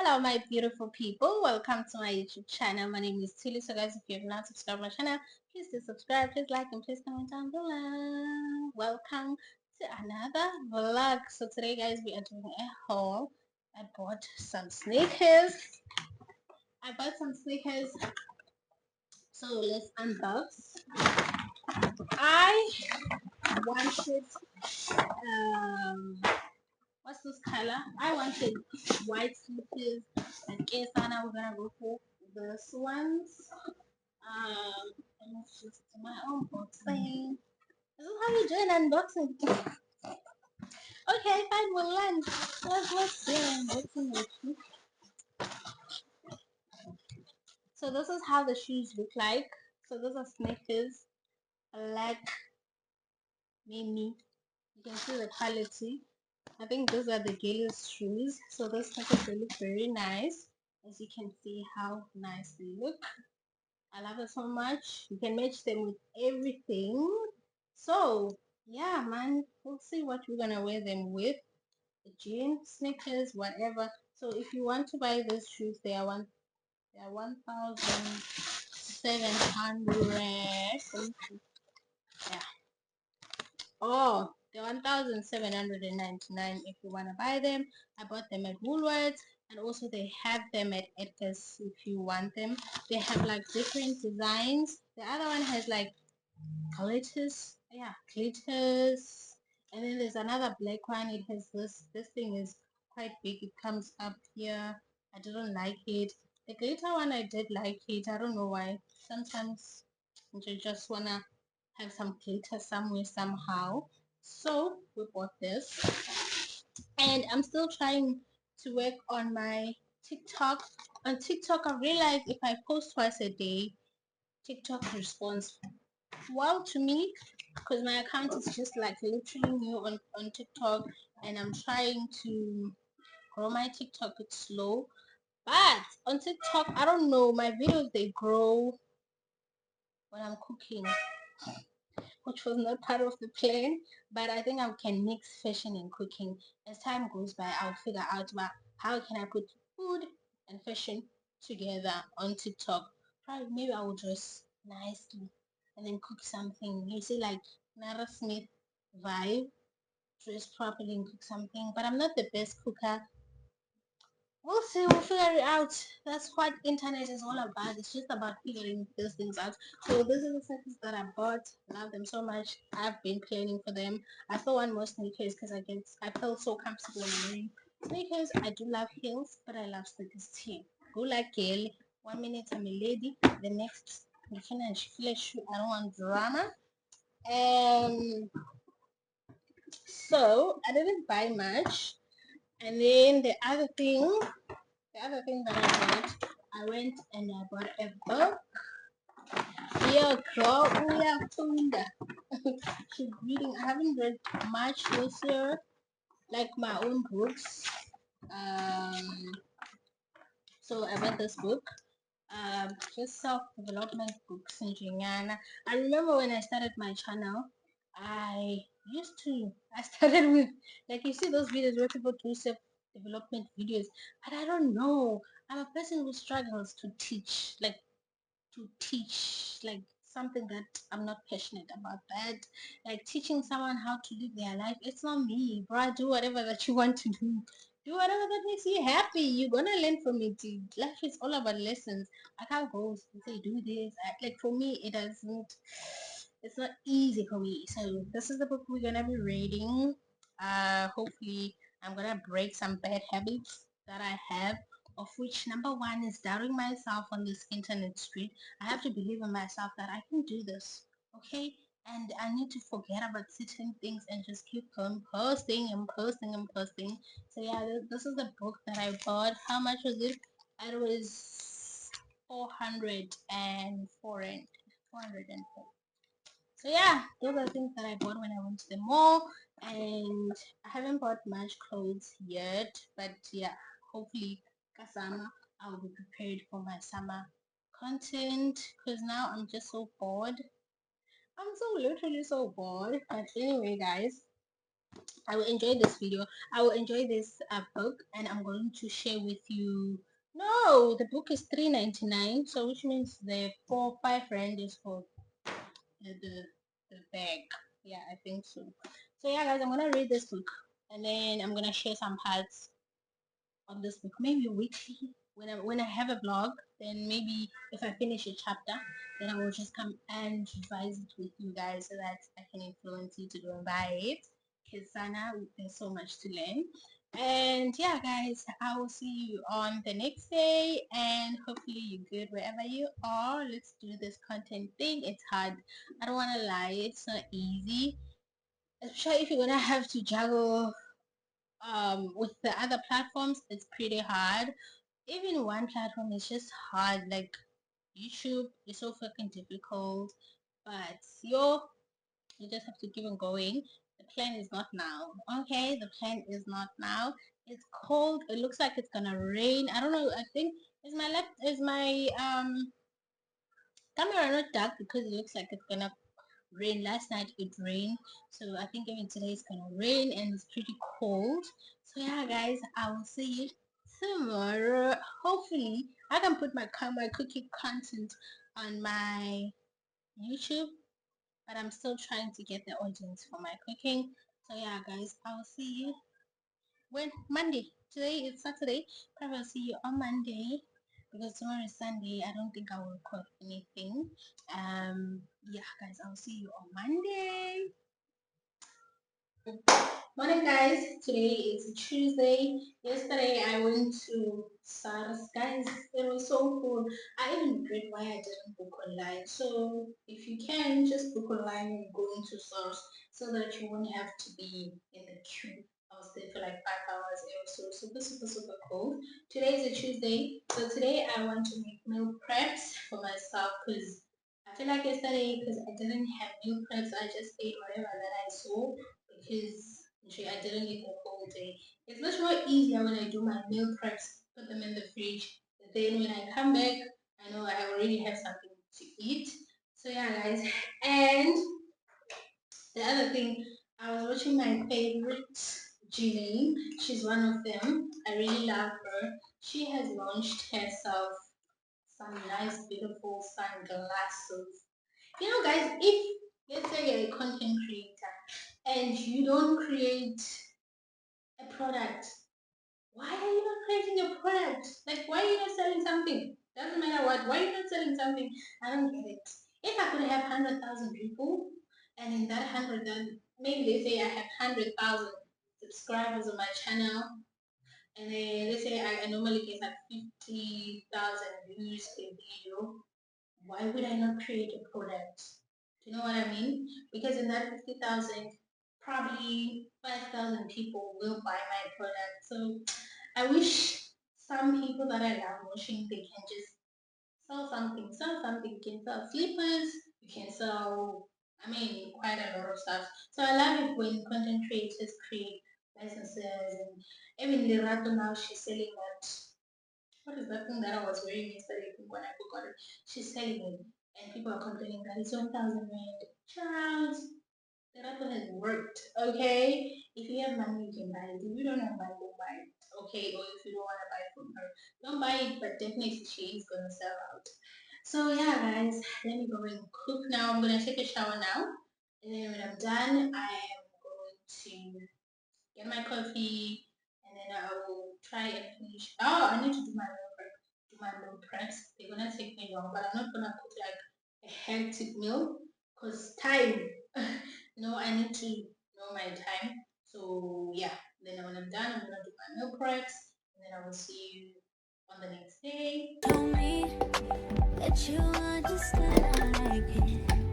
Hello my beautiful people, welcome to my YouTube channel. My name is Tilly. So guys, if you have not subscribed my channel, please do subscribe, please like and please comment down below. Welcome to another vlog. So today guys, we are doing a haul. I bought some sneakers. So let's unbox. I wanted what's this color? I wanted white sneakers. And guess now we're gonna go for this ones. Let me just do my unboxing. This is how you do an unboxing. Okay, fine, we'll learn. Let's do an unboxing with you. So this is how the shoes look like. So those are sneakers, black, mini. You can see the quality. I think those are the girls' shoes. So those sneakers, they look very nice. As you can see how nice they look. I love it so much. You can match them with everything. So yeah, man, we'll see what we're gonna wear them with. The jeans, sneakers, whatever. So if you want to buy these shoes, they are 1,700. Yeah. Oh, they're 1,799 if you want to buy them. I bought them at Woolworths, and also they have them at Edgar's if you want them. They have like different designs. The other one has like glitters, yeah, glitters. And then there's another black one. It has this thing is quite big. It comes up here. I didn't like it. The glitter one, I did like it. I don't know why. Sometimes you just wanna have some glitter somewhere somehow. So we bought this, and I'm still trying to work on my TikTok. On TikTok, I realized if I post twice a day, TikTok responds well to me, because my account is just like literally new on TikTok, and I'm trying to grow my TikTok. It's slow, but on TikTok, I don't know, my videos they grow when I'm cooking, which was not part of the plan. But I think I can mix fashion and cooking. As time goes by, I'll figure out about how can I put food and fashion together on TikTok. Probably maybe I will dress nicely and then cook something. You see, like Nara Smith vibe, dress properly and cook something. But I'm not the best cooker. We'll see, we'll figure it out. That's what internet is all about. It's just about figuring these things out. So these are the sneakers that I bought. Love them so much. I've been planning for them. I still want more sneakers because I feel so comfortable when I'm wearing sneakers. I do love heels, but I love sneakers too. Go like girl. 1 minute I'm a lady. The next I feel I don't want drama. Um so I didn't buy much. And then the other thing that I bought, I went and I bought a book. Yeah, girl, uyafunda. Keep reading. I haven't read much this year, like my own books. Um, so I bought this book. Just self-development books in Jingana. I remember when I started my channel, I started with, like, you see those videos where people do self-development videos, but I don't know. I'm a person who struggles to teach like something that I'm not passionate about. That like teaching someone how to live their life, it's not me, bro. Do whatever that you want to do. Do whatever that makes you happy. You're gonna learn from it. Life is all about lessons. I can't go and say do this. Like for me, it doesn't. It's not easy for me. So this is the book we're gonna be reading. Hopefully, I'm gonna break some bad habits that I have, of which number one is doubting myself on this internet street. I have to believe in myself that I can do this, okay? And I need to forget about certain things and just keep on posting and posting and posting. So yeah, this is the book that I bought. How much was it? It was 404 and 404. So yeah, those are things that I bought when I went to the mall, and I haven't bought much clothes yet, but yeah, hopefully Kasama I'll be prepared for my summer content, because now I'm just so bored. I'm so literally so bored. But anyway guys, I will enjoy this video. I will enjoy this book, and I'm going to share with you. No, the book is $3.99, so which means the 5 rand is for the bag. Yeah, I think so. So yeah, guys, I'm gonna read this book, and then I'm gonna share some parts of this book, maybe weekly. When I have a blog, then maybe if I finish a chapter, then I will just come and revise it with you guys so that I can influence you to go and buy it. Because Sana, there's so much to learn. And yeah, guys, I will see you on the next day, and hopefully you're good wherever you are. Let's do this content thing. It's hard. I don't want to lie. It's not easy, especially if you're gonna have to juggle with the other platforms. It's pretty hard. Even one platform is just hard. Like YouTube is so fucking difficult, but you just have to keep on going. The plan is not now. Okay, the plan is not now. It's cold. It looks like it's gonna rain. I don't know. I think is my camera not dark because it looks like it's gonna rain. Last night it rained, so I think even today it's gonna rain, and it's pretty cold. So yeah, guys, I will see you tomorrow. Hopefully I can put my cooking content on my YouTube, but I'm still trying to get the audience for my cooking. So yeah, guys, I will see you when Monday. Today is Saturday. Probably I'll see you on Monday because tomorrow is Sunday. I don't think I will record anything. Yeah, guys, I'll see you on Monday. Morning, guys. Today is Tuesday. Yesterday I went to SARS. Guys, it was so cool. I even regret why I didn't book online. So if you can, just book online and go into SARS so that you won't have to be in the queue. I was there for like 5 hours. It was so super, super, super cool. Today is a Tuesday. So today I want to make meal preps for myself because I feel like yesterday because I didn't have meal preps, I just ate whatever that I saw because I didn't eat the whole day. It's much more easier when I do my meal preps, put them in the fridge. Then when I come back, I know I already have something to eat. So yeah, guys. And the other thing, I was watching my favorite Jean. She's one of them. I really love her. She has launched herself some nice, beautiful sunglasses. You know, guys, if let's say you're a content creator and you don't create a product, why are you not creating a product? Like, why are you not selling something? Doesn't matter what. Why are you not selling something? I don't get it. If I could have 100,000 people, and in that 100,000, maybe let's say I have 100,000 subscribers on my channel, and then let's say I normally get like 50,000 views a video, why would I not create a product? Do you know what I mean? Because in that 50,000, probably 5,000 people will buy my product. So I wish some people that I love watching, they can just sell something. Sell something. You can sell slippers. You can sell, I mean, quite a lot of stuff. So I love it when content creators create businesses. And even Lerato now, she's selling that. What is that thing that I was wearing yesterday? I think when I forgot it. She's selling it. And people are complaining that it's 1,000 rand. Charles, the rapper has worked, okay? If you have money, you can buy it. If you don't have money, don't buy it, okay? Or if you don't want to buy it from her, don't buy it, but definitely she is going to sell out. So yeah, guys, let me go and cook now. I'm going to take a shower now. And then when I'm done, I am going to get my coffee, and then I will try and finish. Oh, I need to do my meal prep. Do my meal preps. They're gonna take me long, but I'm not gonna cook like a hectic meal because time. No, I need to know my time. So yeah, then when I'm done, I'm gonna do my meal preps, and then I will see you on the next day. Told me that you understand I can't